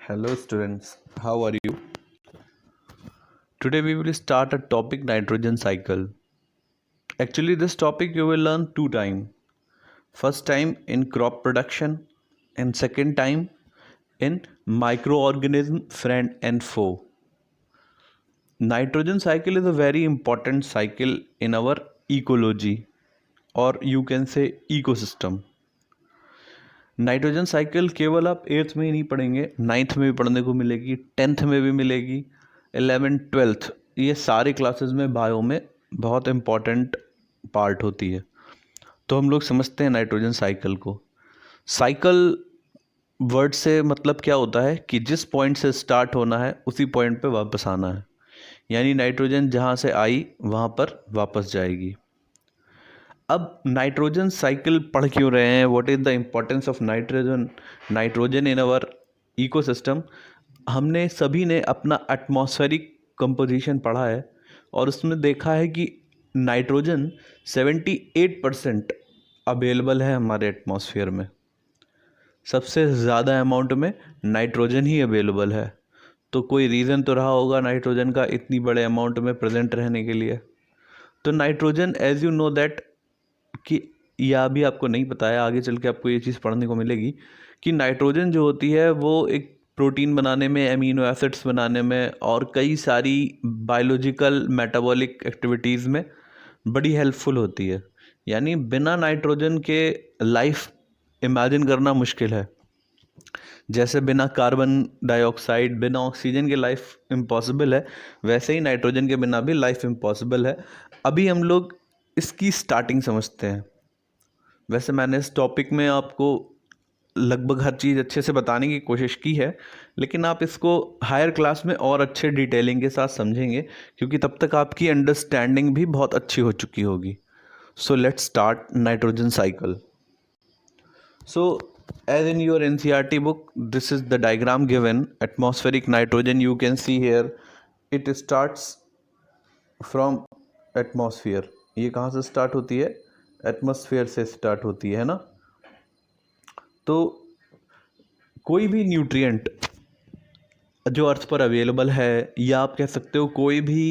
Hello students, how are you? Today we will start a topic nitrogen cycle. Actually this topic you will learn two times. First time in crop production and second time in microorganism friend and foe. Nitrogen cycle is a very important cycle in our ecology or you can say ecosystem. Nitrogen cycle केवल आप eighth में ही नहीं पढ़ेंगे, ninth में भी पढ़ने को मिलेगी, टेंथ में भी मिलेगी, 11th 12th ये सारे क्लासेस में बायो में बहुत इम्पॉर्टेंट पार्ट होती है। तो हम लोग समझते हैं नाइट्रोजन साइकिल को। साइकिल वर्ड से मतलब क्या होता है कि जिस पॉइंट से स्टार्ट होना है उसी पॉइंट पे वापस आना है, यानी नाइट्रोजन जहाँ से आई वहाँ पर वापस जाएगी। अब नाइट्रोजन साइकिल पढ़ क्यों रहे हैं, what is the importance of nitrogen in our ecosystem. हमने सभी ने अपना एटमॉस्फेरिक कंपोजिशन पढ़ा है और उसमें देखा है कि नाइट्रोजन 78% अवेलेबल है हमारे एटमॉस्फेयर में। सबसे ज़्यादा अमाउंट में नाइट्रोजन ही अवेलेबल है। तो कोई रीज़न तो रहा होगा नाइट्रोजन का इतनी बड़े अमाउंट में प्रेजेंट रहने के लिए। तो nitrogen as you know that कि यह अभी आपको नहीं पता है, आगे चल के आपको ये चीज़ पढ़ने को मिलेगी कि नाइट्रोजन जो होती है वो एक प्रोटीन बनाने में, अमीनो एसिड्स बनाने में और कई सारी बायोलॉजिकल मेटाबॉलिक एक्टिविटीज़ में बड़ी हेल्पफुल होती है। यानी बिना नाइट्रोजन के लाइफ इमेजिन करना मुश्किल है। जैसे बिना कार्बन डाइऑक्साइड, बिना ऑक्सीजन के लाइफ इम्पॉसिबल है, वैसे ही नाइट्रोजन के बिना भी लाइफ इम्पॉसिबल है। अभी हम लोग इसकी स्टार्टिंग समझते हैं। वैसे मैंने इस टॉपिक में आपको लगभग हर चीज़ अच्छे से बताने की कोशिश की है, लेकिन आप इसको हायर क्लास में और अच्छे डिटेलिंग के साथ समझेंगे क्योंकि तब तक आपकी अंडरस्टैंडिंग भी बहुत अच्छी हो चुकी होगी। So let's start nitrogen cycle. So, as in your NCERT book, this is the diagram given. Atmospheric nitrogen, you can see here, it starts from atmosphere. ये कहाँ से स्टार्ट होती है? एटमॉस्फेयर से स्टार्ट होती है ना। तो कोई भी न्यूट्रिएंट जो अर्थ पर अवेलेबल है, या आप कह सकते हो कोई भी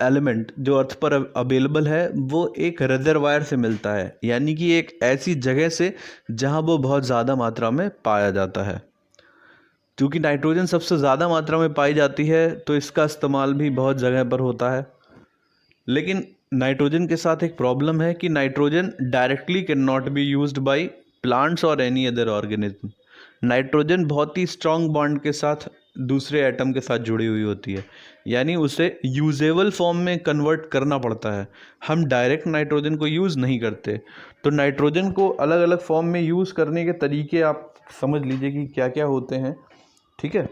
एलिमेंट जो अर्थ पर अवेलेबल है, वो एक रिजर्वायर से मिलता है, यानी कि एक ऐसी जगह से जहां वो बहुत ज़्यादा मात्रा में पाया जाता है। क्योंकि नाइट्रोजन सबसे ज़्यादा मात्रा में पाई जाती है तो इसका इस्तेमाल भी बहुत जगह पर होता है। लेकिन नाइट्रोजन के साथ एक प्रॉब्लम है कि nitrogen directly can not be used by plants और एनी अदर ऑर्गेनिज्म। नाइट्रोजन बहुत ही स्ट्रॉन्ग बॉन्ड के साथ दूसरे एटम के साथ जुड़ी हुई होती है, यानी उसे यूजेबल फॉर्म में कन्वर्ट करना पड़ता है। हम डायरेक्ट नाइट्रोजन को यूज़ नहीं करते। तो नाइट्रोजन को अलग अलग फॉर्म में यूज़ करने के तरीके आप समझ लीजिए कि क्या क्या होते हैं, ठीक है।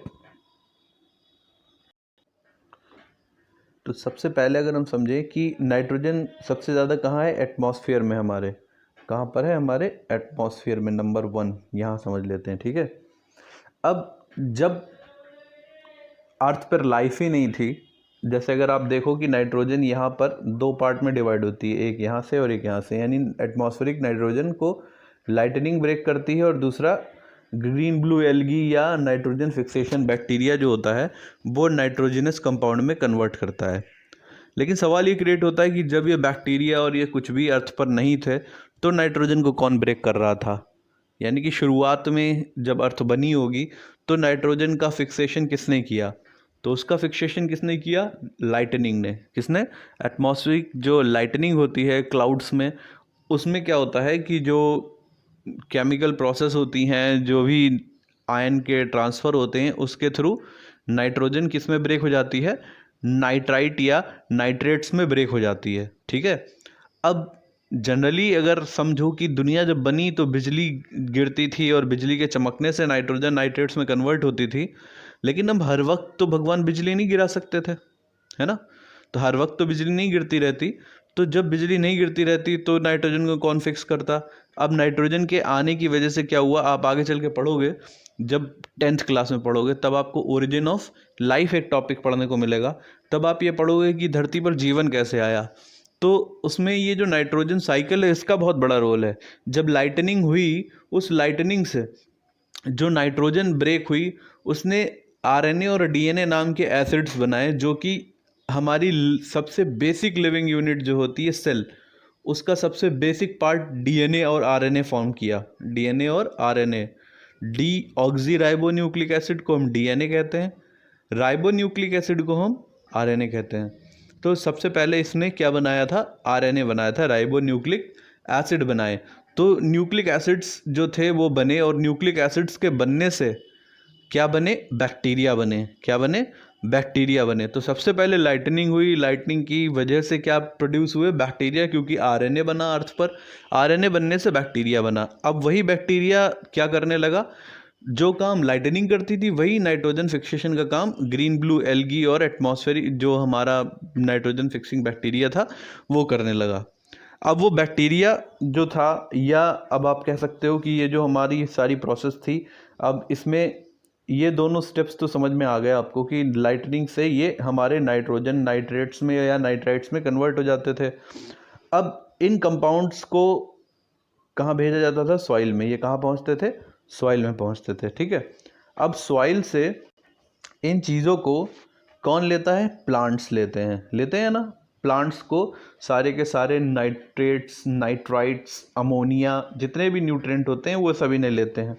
तो सबसे पहले अगर हम समझें कि नाइट्रोजन सबसे ज़्यादा कहाँ है, एटमॉस्फेयर में। हमारे कहाँ पर है, हमारे एटमॉस्फेयर में, नंबर 1 यहाँ समझ लेते हैं, ठीक है। अब जब अर्थ पर लाइफ ही नहीं थी, जैसे अगर आप देखो कि नाइट्रोजन यहाँ पर दो पार्ट में डिवाइड होती है, एक यहाँ से और एक यहाँ से, यानी एटमॉस्फेरिक नाइट्रोजन को लाइटनिंग ब्रेक करती है और दूसरा ग्रीन ब्लू एल्गी या नाइट्रोजन फिक्सेशन बैक्टीरिया जो होता है वो नाइट्रोजनस कंपाउंड में कन्वर्ट करता है। लेकिन सवाल ये क्रिएट होता है कि जब ये बैक्टीरिया और ये कुछ भी अर्थ पर नहीं थे तो नाइट्रोजन को कौन ब्रेक कर रहा था। यानी कि शुरुआत में जब अर्थ बनी होगी तो नाइट्रोजन का फिक्सेशन किसने किया, तो उसका फिक्सेशन किसने किया, लाइटनिंग ने। किसने, एटमॉस्फेरिक जो लाइटनिंग होती है क्लाउड्स में, उसमें क्या होता है कि जो केमिकल प्रोसेस होती हैं, जो भी आयन के ट्रांसफ़र होते हैं, उसके थ्रू नाइट्रोजन किस में ब्रेक हो जाती है, नाइट्राइट या नाइट्रेट्स में ब्रेक हो जाती है, ठीक है। अब जनरली अगर समझो कि दुनिया जब बनी तो बिजली गिरती थी और बिजली के चमकने से नाइट्रोजन नाइट्रेट्स में कन्वर्ट होती थी। लेकिन अब हर वक्त तो भगवान बिजली नहीं गिरा सकते थे, है ना। तो हर वक्त तो बिजली नहीं गिरती रहती। तो जब बिजली नहीं गिरती रहती तो नाइट्रोजन को कौन फिक्स करता। अब नाइट्रोजन के आने की वजह से क्या हुआ, आप आगे चल के पढ़ोगे, जब 10th क्लास में पढ़ोगे तब आपको ओरिजिन ऑफ लाइफ एक टॉपिक पढ़ने को मिलेगा। तब आप ये पढ़ोगे कि धरती पर जीवन कैसे आया। तो उसमें ये जो नाइट्रोजन साइकिल है इसका बहुत बड़ा रोल है। जब लाइटनिंग हुई, उस लाइटनिंग से जो नाइट्रोजन ब्रेक हुई उसने आरएनए और डीएनए नाम के एसिड्स बनाए, जो कि हमारी सबसे बेसिक लिविंग यूनिट जो होती है सेल, उसका सबसे बेसिक पार्ट डीएनए और आरएनए फॉर्म किया। डीएनए और RNA, D oxy ribo nucleic acid को हम डीएनए कहते हैं, राइबो न्यूक्लिक एसिड को हम आरएनए कहते हैं। तो सबसे पहले इसने क्या बनाया था, आरएनए बनाया था, राइबो न्यूक्लिक एसिड बनाए। तो न्यूक्लिक एसिड्स जो थे वो बने, और न्यूक्लिक एसिड्स के बनने से क्या बने, बैक्टीरिया बने। क्या बने, बैक्टीरिया बने। तो सबसे पहले लाइटनिंग हुई, लाइटनिंग की वजह से क्या प्रोड्यूस हुए, बैक्टीरिया, क्योंकि आरएनए बना अर्थ पर, आरएनए बनने से बैक्टीरिया बना। अब वही बैक्टीरिया क्या करने लगा, जो काम लाइटनिंग करती थी वही नाइट्रोजन फिक्सेशन का काम ग्रीन ब्लू एल्गी और एटमॉस्फेरिक जो हमारा नाइट्रोजन फिक्सिंग बैक्टीरिया था वो करने लगा। अब वो बैक्टीरिया जो था, या अब आप कह सकते हो कि ये जो हमारी सारी प्रोसेस थी, अब इसमें ये दोनों स्टेप्स तो समझ में आ गए आपको कि लाइटनिंग से ये हमारे नाइट्रोजन नाइट्रेट्स में या नाइट्राइट्स में कन्वर्ट हो जाते थे। अब इन कंपाउंड्स को कहाँ भेजा जाता था, सॉइल में। ये कहाँ पहुँचते थे, सॉइल में पहुँचते थे। ठीक है, अब सॉइल से इन चीज़ों को कौन लेता है, प्लांट्स लेते हैं ना। प्लांट्स को सारे के सारे नाइट्रेट्स, नाइट्राइट्स, अमोनिया, जितने भी न्यूट्रिएंट होते हैं वो सभी ने लेते हैं।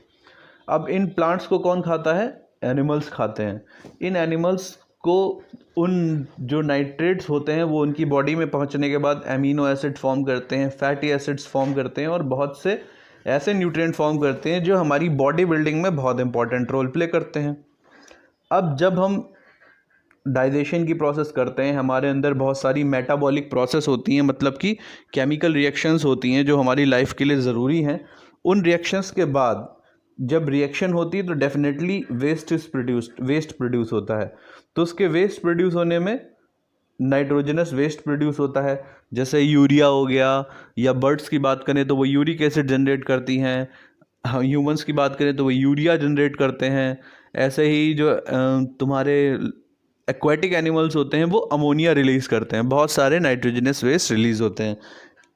अब इन प्लांट्स को कौन खाता है, एनिमल्स खाते हैं। इन एनिमल्स को उन जो नाइट्रेट्स होते हैं वो उनकी बॉडी में पहुंचने के बाद एमिनो एसिड फॉर्म करते हैं, फैटी एसिड्स फॉर्म करते हैं, और बहुत से ऐसे न्यूट्रिएंट फॉर्म करते हैं जो हमारी बॉडी बिल्डिंग में बहुत इंपॉर्टेंट रोल प्ले करते हैं। अब जब हम डाइजेशन की प्रोसेस करते हैं, हमारे अंदर बहुत सारी मेटाबॉलिक प्रोसेस होती हैं, मतलब कि केमिकल रिएक्शंस होती हैं जो हमारी लाइफ के लिए ज़रूरी हैं। उन रिएक्शंस के बाद जब रिएक्शन होती है तो डेफिनेटली वेस्ट प्रोड्यूस होता है। तो उसके वेस्ट प्रोड्यूस होने में नाइट्रोजनस वेस्ट प्रोड्यूस होता है, जैसे यूरिया हो गया, या बर्ड्स की बात करें तो वो यूरिक एसिड जनरेट करती हैं, ह्यूमंस की बात करें तो वो यूरिया जनरेट करते हैं। ऐसे ही जो तुम्हारे एक्वाटिक एनिमल्स होते हैं वो अमोनिया रिलीज़ करते हैं, बहुत सारे नाइट्रोजनस वेस्ट रिलीज़ होते हैं।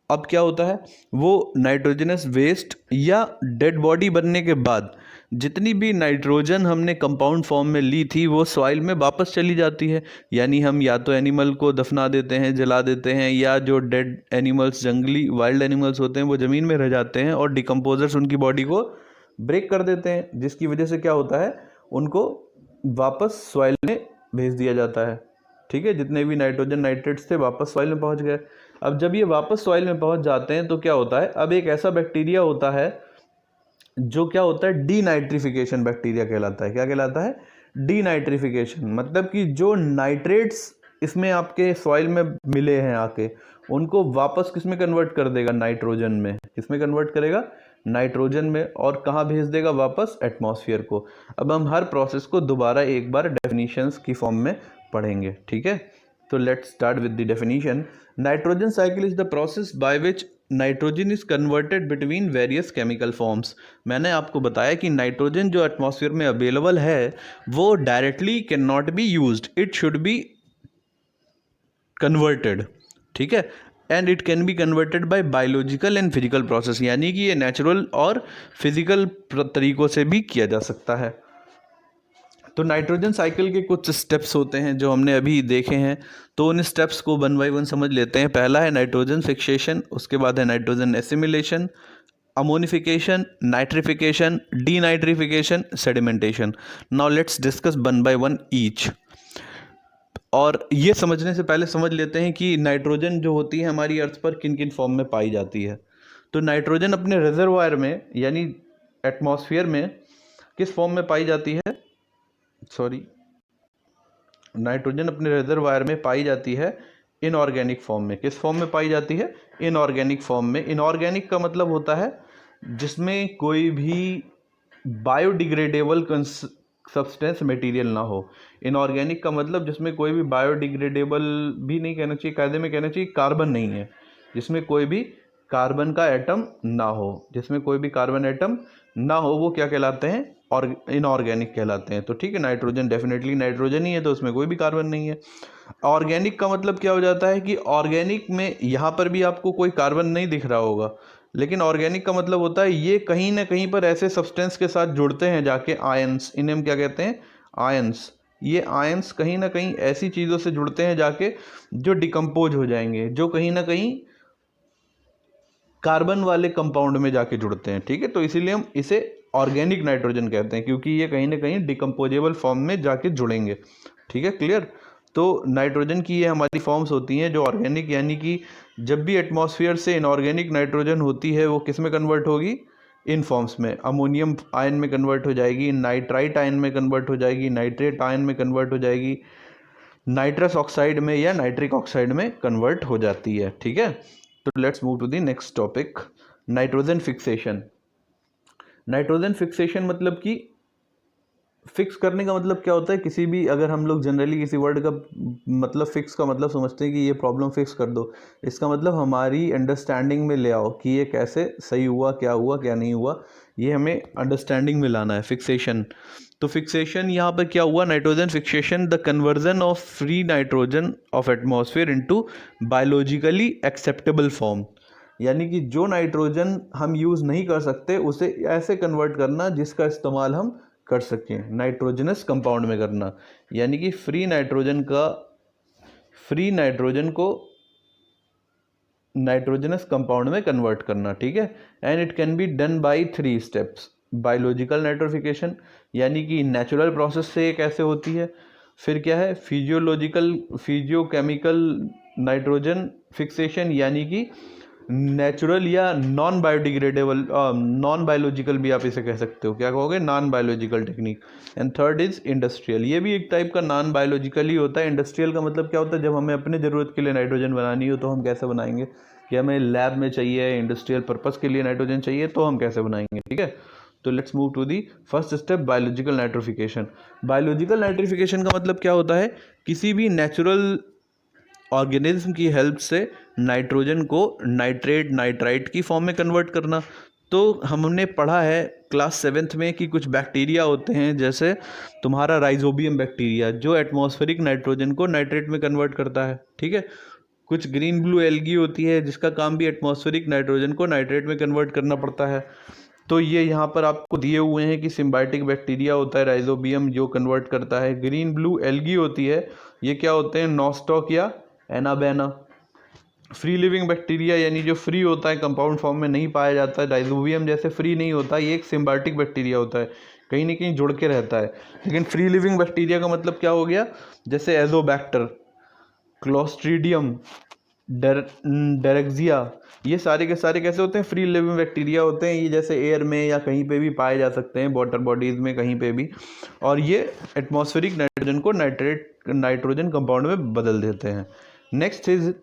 अब क्या होता है, वो नाइट्रोजनस वेस्ट या डेड बॉडी बनने के बाद जितनी भी नाइट्रोजन हमने कंपाउंड फॉर्म में ली थी वो सॉइल में वापस चली जाती है। यानी हम या तो एनिमल को दफना देते हैं, जला देते हैं, या जो डेड एनिमल्स, जंगली वाइल्ड एनिमल्स होते हैं वो ज़मीन में रह जाते हैं और डिकम्पोजर्स उनकी बॉडी को ब्रेक कर देते हैं, जिसकी वजह से क्या होता है, उनको वापस सॉइल में भेज दिया जाता है। ठीक है, जितने भी नाइट्रोजन नाइट्रेट्स थे वापस सॉइल में पहुंच गए। अब जब ये वापस सॉइल में पहुंच जाते हैं तो क्या होता है, अब एक ऐसा बैक्टीरिया होता है जो क्या होता है, डीनाइट्रिफिकेशन बैक्टीरिया कहलाता है। क्या कहलाता है, डीनाइट्रिफिकेशन। मतलब कि जो नाइट्रेट्स इसमें आपके सॉइल में मिले हैं आके, उनको वापस किस में कन्वर्ट कर देगा, नाइट्रोजन में। किस में कन्वर्ट करेगा, नाइट्रोजन में। और कहाँ भेज देगा, वापस एटमॉस्फेयर को। अब हम हर प्रोसेस को दोबारा एक बार डेफिनेशंस की फॉर्म में पढ़ेंगे। ठीक है, तो let's start with the definition. Nitrogen cycle is the process by which nitrogen is converted between various chemical forms. मैंने आपको बताया कि नाइट्रोजन जो एटमॉस्फेयर में अवेलेबल है वो directly can not be used, it should be converted. ठीक है, and it can be converted bye biological and physical process, यानी कि ये नेचुरल और फिजिकल तरीक़ों से भी किया जा सकता है। तो नाइट्रोजन साइकिल के कुछ स्टेप्स होते हैं जो हमने अभी देखे हैं, तो उन स्टेप्स को वन बाय वन समझ लेते हैं। पहला है नाइट्रोजन फिक्सेशन, उसके बाद है nitrogen assimilation, ammonification, nitrification, denitrification, sedimentation. Now let's discuss one by one each. और ये समझने से पहले समझ लेते हैं कि नाइट्रोजन जो होती है हमारी अर्थ पर किन किन फॉर्म में पाई जाती है। तो नाइट्रोजन अपने रिजर्वायर में यानी एटमॉस्फेयर में किस फॉर्म में पाई जाती है, नाइट्रोजन अपने रिजर्वायर में पाई जाती है इनऑर्गेनिक फॉर्म में। किस फॉर्म में पाई जाती है, इनऑर्गेनिक फॉर्म में। इनऑर्गेनिक का मतलब होता है जिसमें कोई भी बायोडिग्रेडेबल सब्सटेंस मटेरियल ना हो। इनऑर्गेनिक का मतलब जिसमें कोई भी बायोडिग्रेडेबल भी नहीं कहना चाहिए, कायदे में कहना चाहिए कार्बन नहीं है, जिसमें कोई भी कार्बन का एटम ना हो। जिसमें कोई भी कार्बन एटम ना हो वो क्या कहलाते हैं, और इनऑर्गेनिक कहलाते हैं। तो ठीक है, नाइट्रोजन डेफिनेटली नाइट्रोजन ही है तो उसमें कोई भी कार्बन नहीं है। ऑर्गेनिक का मतलब क्या हो जाता है कि ऑर्गेनिक में यहाँ पर भी आपको कोई कार्बन नहीं दिख रहा होगा, लेकिन ऑर्गेनिक का मतलब होता है ये कहीं ना कहीं पर ऐसे सब्सटेंस के साथ जुड़ते हैं जाके, आयंस, इन्हें हम क्या कहते हैं, आयंस। ये आयंस कहीं ना कहीं ऐसी चीज़ों से जुड़ते हैं जाके जो डिकम्पोज हो जाएंगे, जो कहीं ना कहीं कार्बन वाले कंपाउंड में जाके जुड़ते हैं, ठीक है। तो इसीलिए हम इसे ऑर्गेनिक नाइट्रोजन कहते हैं, क्योंकि ये कहीं ना कहीं डिकम्पोजेबल फॉर्म में जाके जुड़ेंगे, ठीक है, क्लियर। तो नाइट्रोजन की ये हमारी फॉर्म्स होती हैं जो ऑर्गेनिक, यानी कि जब भी एटमॉस्फेयर से इनऑर्गेनिक नाइट्रोजन होती है वो किस में कन्वर्ट होगी, इन फॉर्म्स में, अमोनियम आयन में कन्वर्ट हो जाएगी, नाइट्राइट आयन में कन्वर्ट हो जाएगी, नाइट्रेट आयन में कन्वर्ट हो जाएगी, नाइट्रस ऑक्साइड में या नाइट्रिक ऑक्साइड में कन्वर्ट हो जाती है, ठीक है। तो let's move to the next topic, nitrogen fixation. Nitrogen fixation मतलब कि फिक्स करने का मतलब क्या होता है, किसी भी, अगर हम लोग जनरली किसी वर्ड का मतलब फिक्स का मतलब समझते हैं कि ये प्रॉब्लम फिक्स कर दो, इसका मतलब हमारी अंडरस्टैंडिंग में ले आओ कि ये कैसे सही हुआ, क्या नहीं हुआ, ये हमें अंडरस्टैंडिंग में लाना है, फिक्सेशन। तो फिक्सेशन यहाँ पर क्या हुआ, nitrogen fixation, the conversion of free nitrogen of atmosphere into biologically acceptable form, यानी कि जो नाइट्रोजन हम यूज़ नहीं कर सकते उसे ऐसे कन्वर्ट करना जिसका इस्तेमाल हम कर सकें, नाइट्रोजनस कंपाउंड में करना, यानी कि फ्री नाइट्रोजन को नाइट्रोजनस कंपाउंड में कन्वर्ट करना, ठीक है। And it can be done by 3 steps, biological nitrification, यानी कि नेचुरल प्रोसेस से ये कैसे होती है, फिर क्या है, फिजियोकेमिकल नाइट्रोजन फिक्सेशन, यानी कि नेचुरल या नॉन बायोडिग्रेडेबल, नॉन बायोलॉजिकल भी आप इसे कह सकते हो, क्या कहोगे, non biological technique. And third is industrial, ये भी एक टाइप का नॉन बायोलॉजिकल ही होता है। इंडस्ट्रियल का मतलब क्या होता है, जब हमें अपने ज़रूरत के लिए नाइट्रोजन बनानी हो तो हम कैसे बनाएंगे, कि हमें लैब में चाहिए, इंडस्ट्रियल पर्पज़ के लिए नाइट्रोजन चाहिए तो हम कैसे बनाएंगे, ठीक है। तो let's move to the first step, biological nitrification. Biological nitrification का मतलब क्या होता है, किसी भी नेचुरल ऑर्गेनिज्म की हेल्प से नाइट्रोजन को नाइट्रेट, नाइट्राइट की फॉर्म में कन्वर्ट करना। तो हमने पढ़ा है क्लास 7th में कि कुछ बैक्टीरिया होते हैं, जैसे तुम्हारा राइजोबियम बैक्टीरिया, जो एटमॉस्फेरिक नाइट्रोजन को नाइट्रेट में कन्वर्ट करता है, ठीक है। कुछ ग्रीन ब्लू एल्गी होती है जिसका काम भी एटमॉस्फेरिक नाइट्रोजन को नाइट्रेट में कन्वर्ट करना पड़ता है। तो ये यहाँ पर आपको दिए हुए हैं कि सिम्बायोटिक बैक्टीरिया होता है राइजोबियम जो कन्वर्ट करता है, ग्रीन ब्लू एल्गी होती है, ये क्या होते हैं, नॉस्टॉक या एनाबेना। फ्री लिविंग बैक्टीरिया, यानी जो फ्री होता है, कंपाउंड फॉर्म में नहीं पाया जाता है, राइजोबियम जैसे फ्री नहीं होता, ये एक सिम्बायोटिक बैक्टीरिया होता है, कहीं ना कहीं जुड़ के रहता है। लेकिन फ्री लिविंग बैक्टीरिया का मतलब क्या हो गया, जैसे एजोबैक्टर, क्लोस्ट्रीडियम, डेरेक्जिया, ये सारे के सारे कैसे होते हैं, फ्री लिविंग बैक्टीरिया होते हैं। ये जैसे एयर में या कहीं पे भी पाए जा सकते हैं, वाटर बॉडीज़ में कहीं पे भी, और ये एटमॉस्फेरिक नाइट्रोजन को नाइट्रोजन कंपाउंड में बदल देते हैं। नेक्स्ट इज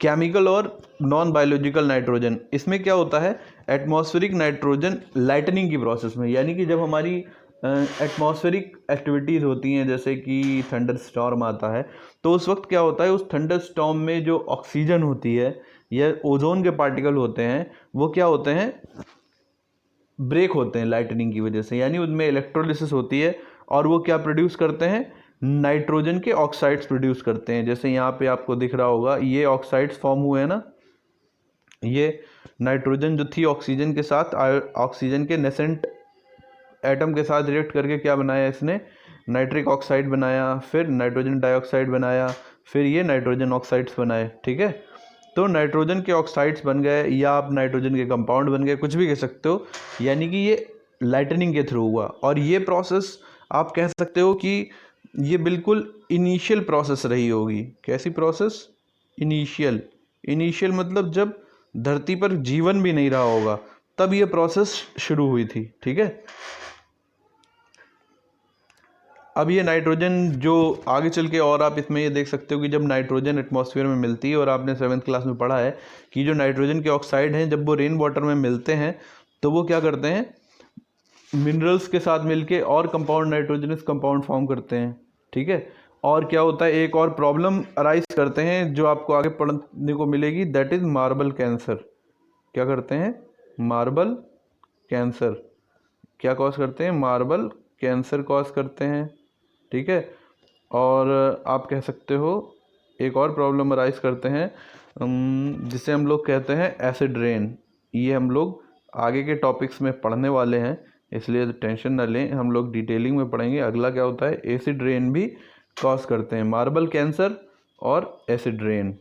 केमिकल और नॉन बायोलॉजिकल नाइट्रोजन। इसमें क्या होता है, एटमॉस्फेरिक नाइट्रोजन लाइटनिंग की प्रोसेस में, यानी कि जब हमारी एटमॉस्फेरिक एक्टिविटीज़ होती हैं, जैसे कि थंडर स्टॉर्म आता है, तो उस वक्त क्या होता है, उस थंडर स्टॉर्म में जो ऑक्सीजन होती है या ओजोन के पार्टिकल होते हैं, वो क्या होते हैं, ब्रेक होते हैं लाइटनिंग की वजह से, यानी उनमें इलेक्ट्रोलिसिस होती है और वो क्या प्रोड्यूस करते हैं, नाइट्रोजन के ऑक्साइड्स प्रोड्यूस करते हैं। जैसे यहाँ पे आपको दिख रहा होगा ये ऑक्साइड्स फॉर्म हुए हैं ना, ये नाइट्रोजन जो थी ऑक्सीजन के साथ, ऑक्सीजन के नेसेंट एटम के साथ रिएक्ट करके क्या बनाया इसने, नाइट्रिक ऑक्साइड बनाया, फिर नाइट्रोजन डाइऑक्साइड बनाया, फिर ये नाइट्रोजन ऑक्साइड्स बनाए, ठीक है। तो नाइट्रोजन के ऑक्साइड्स बन गए या आप नाइट्रोजन के कंपाउंड बन गए, कुछ भी कह सकते हो, यानी कि ये लाइटनिंग के थ्रू हुआ। और ये प्रोसेस आप कह सकते हो कि ये बिल्कुल इनिशियल प्रोसेस रही होगी। कैसी प्रोसेस, इनिशियल मतलब जब धरती पर जीवन भी नहीं रहा होगा तब ये प्रोसेस शुरू हुई थी, ठीक है। अब ये नाइट्रोजन जो आगे चल के, और आप इसमें ये देख सकते हो कि जब नाइट्रोजन एटमॉस्फेयर में मिलती है, और आपने 7th क्लास में पढ़ा है कि जो नाइट्रोजन के ऑक्साइड हैं जब वो रेन वाटर में मिलते हैं तो वो क्या करते हैं, मिनरल्स के साथ मिलके और कंपाउंड, नाइट्रोजनस कंपाउंड फॉर्म करते हैं, ठीक है। और क्या होता है, एक और प्रॉब्लम अराइज करते हैं जो आपको आगे पढ़ने को मिलेगी, दैट इज़ मार्बल कैंसर। क्या करते हैं, मार्बल कैंसर, क्या कॉज करते हैं, मार्बल कैंसर कॉज करते हैं, ठीक है। और आप कह सकते हो एक और प्रॉब्लम अराइज करते हैं जिसे हम लोग कहते हैं एसिड रेन। ये हम लोग आगे के टॉपिक्स में पढ़ने वाले हैं, इसलिए टेंशन ना लें, हम लोग डिटेलिंग में पढ़ेंगे। अगला क्या होता है, एसिड रेन भी कॉज करते हैं, मार्बल कैंसर और एसिड रेन,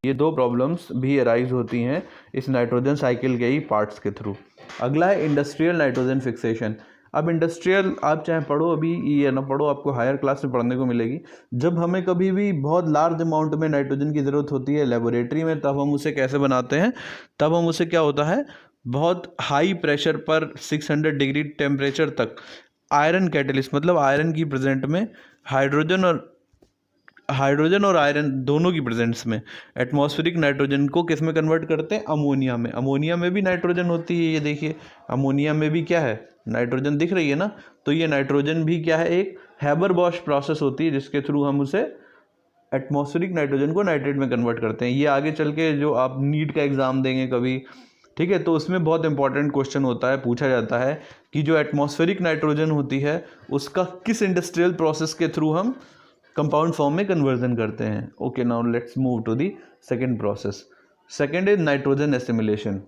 ये दो प्रॉब्लम्स भी अराइज होती हैं इस नाइट्रोजन साइकिल के ही पार्ट्स के थ्रू। अगला है इंडस्ट्रियल नाइट्रोजन फिक्सेशन। अब इंडस्ट्रियल आप चाहे पढ़ो अभी ये ना पढ़ो, आपको हायर क्लास में पढ़ने को मिलेगी। जब हमें कभी भी बहुत लार्ज अमाउंट में नाइट्रोजन की ज़रूरत होती है लेबोरेटरी में, तब हम उसे कैसे बनाते हैं, तब हम उसे क्या होता है, बहुत हाई प्रेशर पर 600 डिग्री टेम्परेचर तक आयरन कैटलिस्ट, मतलब आयरन की प्रेजेंट में हाइड्रोजन और आयरन दोनों की प्रेजेंस में एटमॉस्फेरिक नाइट्रोजन को किस में कन्वर्ट करते हैं, अमोनिया में। अमोनिया में भी नाइट्रोजन होती है, ये देखिए अमोनिया में भी क्या है, नाइट्रोजन दिख रही है ना। तो ये नाइट्रोजन भी क्या है, एक हैबर-बॉश प्रोसेस होती है जिसके थ्रू हम उसे एटमॉस्फेरिक नाइट्रोजन को नाइट्रेट में कन्वर्ट करते हैं। ये आगे चल के जो आप नीट का एग्ज़ाम देंगे कभी, ठीक है, तो उसमें बहुत इंपॉर्टेंट क्वेश्चन होता है, पूछा जाता है कि जो एटमॉस्फेरिक नाइट्रोजन होती है उसका किस इंडस्ट्रियल प्रोसेस के थ्रू हम कंपाउंड फॉर्म में कन्वर्जन करते हैं। Okay, now let's move to the second process. Second is nitrogen assimilation.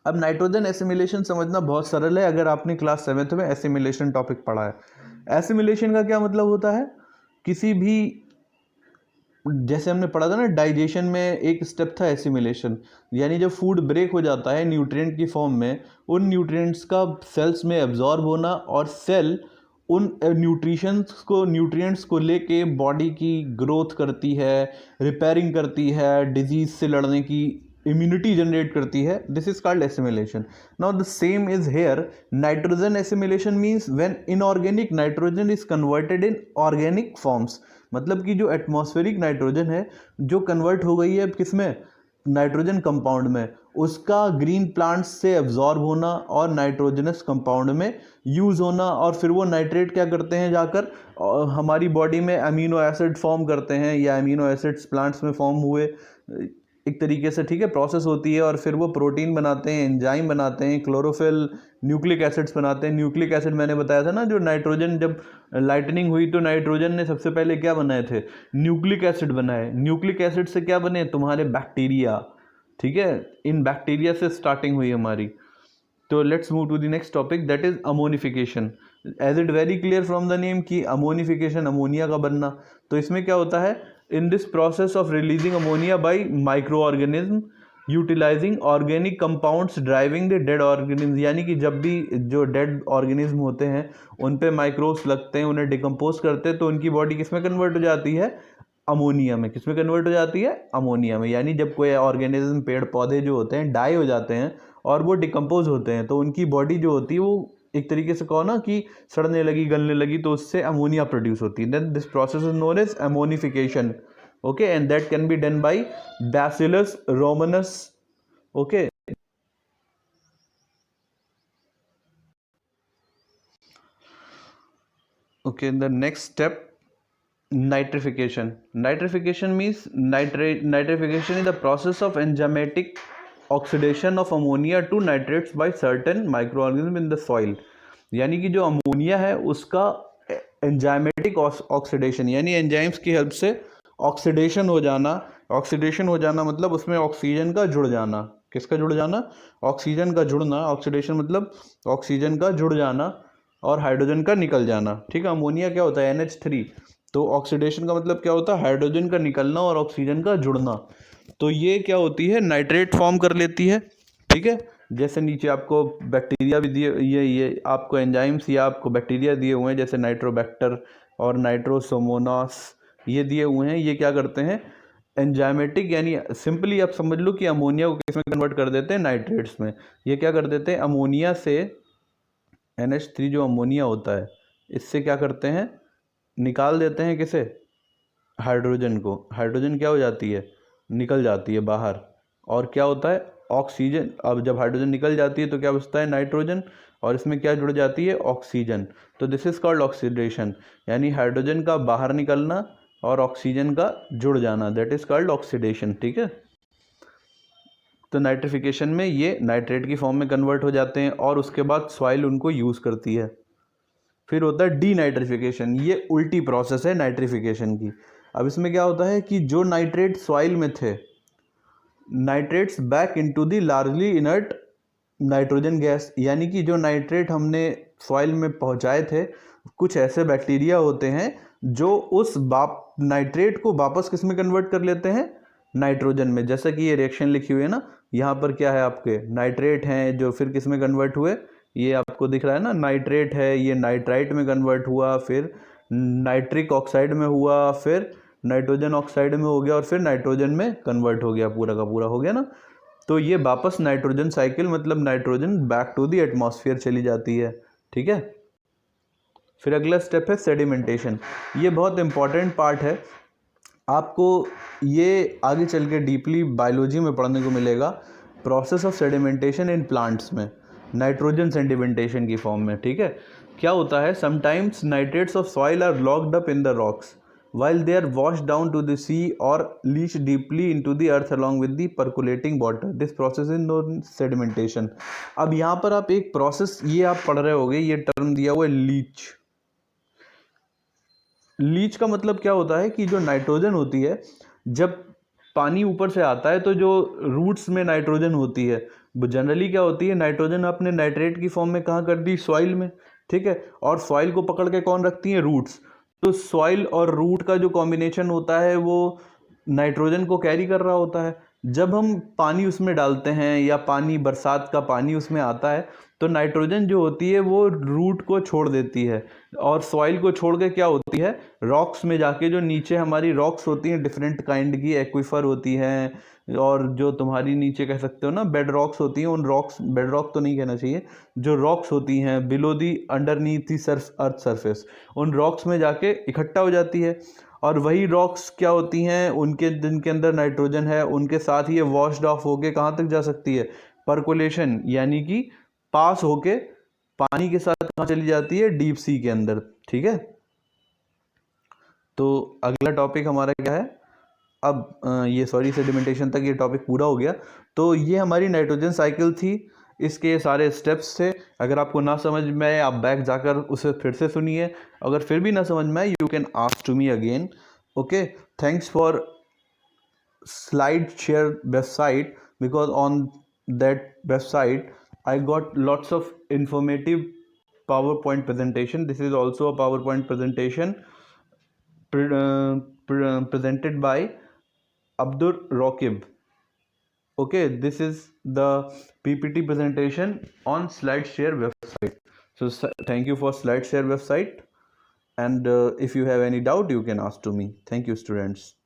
अब नाइट्रोजन एसिमिलेशन समझना बहुत सरल है अगर आपने क्लास 7th में एसिमिलेशन टॉपिक पढ़ा है। एसिमिलेशन का क्या मतलब होता है, किसी भी, जैसे हमने पढ़ा था ना डाइजेशन में एक स्टेप था एसिमिलेशन, यानी जब फूड ब्रेक हो जाता है न्यूट्रिएंट की फॉर्म में, उन न्यूट्रिएंट्स का सेल्स में एब्जॉर्ब होना और सेल उन न्यूट्रिएंट्स को लेके बॉडी की ग्रोथ करती है, रिपेयरिंग करती है, डिजीज से लड़ने की इम्यूनिटी जनरेट करती है। This is called assimilation. Now the same is here, nitrogen assimilation means when inorganic nitrogen is converted in organic forms, मतलब कि जो एटमॉस्फेरिक नाइट्रोजन है जो कन्वर्ट हो गई है किस में, नाइट्रोजन कंपाउंड में, उसका ग्रीन प्लांट्स से एब्जॉर्ब होना और नाइट्रोजनस कंपाउंड में यूज़ होना, और फिर वो नाइट्रेट क्या करते हैं जाकर हमारी बॉडी में अमीनो एसिड फॉर्म करते हैं, या अमीनो एसिड्स प्लांट्स में फॉर्म हुए एक तरीके से, ठीक है, प्रोसेस होती है, और फिर वो प्रोटीन बनाते हैं, एंजाइम बनाते हैं, क्लोरोफिल, न्यूक्लिक एसिड्स बनाते हैं। न्यूक्लिक एसिड मैंने बताया था ना, जो नाइट्रोजन जब लाइटनिंग हुई तो नाइट्रोजन ने सबसे पहले क्या बनाए थे, न्यूक्लिक एसिड बनाए। न्यूक्लिक एसिड से क्या बने, तुम्हारे बैक्टीरिया, ठीक है, इन बैक्टीरिया से स्टार्टिंग हुई हमारी। तो let's move to the next topic, that is ammonification. As it very clear from the name कि अमोनिफिकेशन, अमोनिया का बनना। तो इसमें क्या होता है, in this process of releasing ammonia by microorganism utilising organic compounds driving the dead organism, यानी कि जब भी जो डेड ऑर्गेनिज्म होते हैं उन पे माइक्रोब्स लगते हैं, उन्हें डिकम्पोज करते हैं, तो उनकी बॉडी किस में कन्वर्ट हो जाती है, अमोनिया में। किस में कन्वर्ट हो जाती है, अमोनिया में। यानी जब कोई ऑर्गेनिज्म, पेड़ पौधे जो होते हैं डाई हो जाते हैं और वो डिकम्पोज होते हैं, तो उनकी बॉडी जो होती है वो एक तरीके से कहो ना कि सड़ने लगी, गलने लगी, तो उससे अमोनिया प्रोड्यूस होती है। Then this process is known as ammonification. Okay, and that can be done by bacillus ramosus. Okay, okay, the next step, nitrification. Nitrification means nitrification is the process of enzymatic oxidation of ammonia to nitrates by certain microorganisms in the soil। यानी कि जो ammonia है उसका enzymatic oxidation, यानी enzymes की help से oxidation हो जाना। ऑक्सीडेशन हो जाना मतलब उसमें ऑक्सीजन का जुड़ जाना। किसका जुड़ जाना, ऑक्सीजन का जुड़ना। ऑक्सीडेशन मतलब ऑक्सीजन का जुड़ जाना और हाइड्रोजन का निकल जाना, ठीक है। अमोनिया क्या होता है, NH3। तो ऑक्सीडेशन का मतलब क्या होता है, हाइड्रोजन का निकलना और ऑक्सीजन का जुड़ना। तो ये क्या होती है, नाइट्रेट फॉर्म कर लेती है, ठीक है। जैसे नीचे आपको बैक्टीरिया भी दिए, ये आपको एंजाइम्स या आपको बैक्टीरिया दिए हुए हैं, जैसे नाइट्रोबैक्टर और नाइट्रोसोमोनास ये दिए हुए हैं। ये क्या करते हैं, एंजाइमेटिक, यानी सिंपली आप समझ लो कि अमोनिया को किस में कन्वर्ट कर देते हैं, नाइट्रेट्स में। ये क्या कर देते हैं, अमोनिया से NH3 जो अमोनिया होता है इससे क्या करते हैं, निकाल देते हैं किसे, हाइड्रोजन को। हाइड्रोजन क्या हो जाती है, निकल जाती है बाहर, और क्या होता है, ऑक्सीजन। अब जब हाइड्रोजन निकल जाती है तो क्या बचता है, नाइट्रोजन, और इसमें क्या जुड़ जाती है, ऑक्सीजन। तो दिस इज कॉल्ड ऑक्सीडेशन, यानी हाइड्रोजन का बाहर निकलना और ऑक्सीजन का जुड़ जाना, दैट इज कॉल्ड ऑक्सीडेशन, ठीक है। तो नाइट्रिफिकेशन में ये नाइट्रेट की फॉर्म में कन्वर्ट हो जाते हैं और उसके बाद सॉइल उनको यूज़ करती है। फिर होता है डीनाइट्रिफिकेशन, ये उल्टी प्रोसेस है नाइट्रिफिकेशन की। अब इसमें क्या होता है कि जो नाइट्रेट सॉइल में थे, nitrates back into the largely inert nitrogen gas, यानी कि जो नाइट्रेट हमने सॉइल में पहुंचाए थे, कुछ ऐसे बैक्टीरिया होते हैं जो उस नाइट्रेट को वापस किस में कन्वर्ट कर लेते हैं, नाइट्रोजन में। जैसा कि ये रिएक्शन लिखी हुई है ना, यहाँ पर क्या है, आपके नाइट्रेट हैं जो फिर किस में कन्वर्ट हुए, ये आपको दिख रहा है ना, नाइट्रेट है, ये नाइट्राइट में कन्वर्ट हुआ, फिर नाइट्रिक ऑक्साइड में हुआ, फिर नाइट्रोजन ऑक्साइड में हो गया, और फिर नाइट्रोजन में कन्वर्ट हो गया, पूरा का पूरा हो गया ना। तो ये वापस नाइट्रोजन साइकिल, मतलब nitrogen back to the atmosphere चली जाती है। ठीक है, फिर अगला स्टेप है सेडिमेंटेशन। ये बहुत इंपॉर्टेंट पार्ट है, आपको ये आगे चल के डीपली बायोलॉजी में पढ़ने को मिलेगा। Process of sedimentation in plants में, नाइट्रोजन सेडिमेंटेशन की फॉर्म में। ठीक है, क्या होता है, sometimes nitrates of soil are locked up in the rocks while they are washed down to the sea or leached deeply into the earth along with the percolating water. This process is known sedimentation. अब यहाँ पर आप एक process ये आप पढ़ रहे होगे, ये टर्म दिया हुआ है लीच। लीच का मतलब क्या होता है कि जो नाइट्रोजन होती है, जब पानी ऊपर से आता है तो जो रूट्स में नाइट्रोजन होती है, वो जनरली क्या होती है, नाइट्रोजन आपने नाइट्रेट की फॉर्म में कहाँ कर दी, सॉइल में। ठीक है, और सॉइल को पकड़ के कौन रखती है, रूट्स। तो सॉइल और रूट का जो कॉम्बिनेशन होता है वो नाइट्रोजन को कैरी कर रहा होता है। जब हम पानी उसमें डालते हैं या पानी, बरसात का पानी उसमें आता है, तो नाइट्रोजन जो होती है वो रूट को छोड़ देती है, और सॉइल को छोड़ के क्या होती है, रॉक्स में जाके, जो नीचे हमारी रॉक्स होती हैं डिफरेंट काइंड की, एक्विफर होती हैं, और जो तुम्हारी नीचे कह सकते हो ना बेड रॉक्स होती हैं, उन रॉक्स, बेड रॉक तो नहीं कहना चाहिए, जो रॉक्स होती हैं below the underneath the earth surface, उन रॉक्स में जाके इकट्ठा हो जाती है। और वही रॉक्स क्या होती हैं, उनके जिनके अंदर नाइट्रोजन है, उनके साथ ही ये वॉश्ड ऑफ होके कहाँ तक जा सकती है, परकोलेशन, यानी कि पास होके पानी के साथ कहाँ चली जाती है, डीप सी के अंदर। ठीक है, तो अगला टॉपिक हमारा क्या है, अब ये सॉरी सेडिमेंटेशन तक ये टॉपिक पूरा हो गया। तो ये हमारी नाइट्रोजन साइकिल थी, इसके सारे स्टेप्स थे। अगर आपको ना समझ में आए, आप बैक जाकर उसे फिर से सुनिए। अगर फिर भी ना समझ में आए, you can ask to me again. Okay, thanks for slide share website, because on that website I got lots of informative PowerPoint presentation. This is also a PowerPoint presentation presented by Abdur Raqib. Okay, this is the PPT presentation on SlideShare website. So thank you for SlideShare website, and if you have any doubt, you can ask to me. Thank you, students.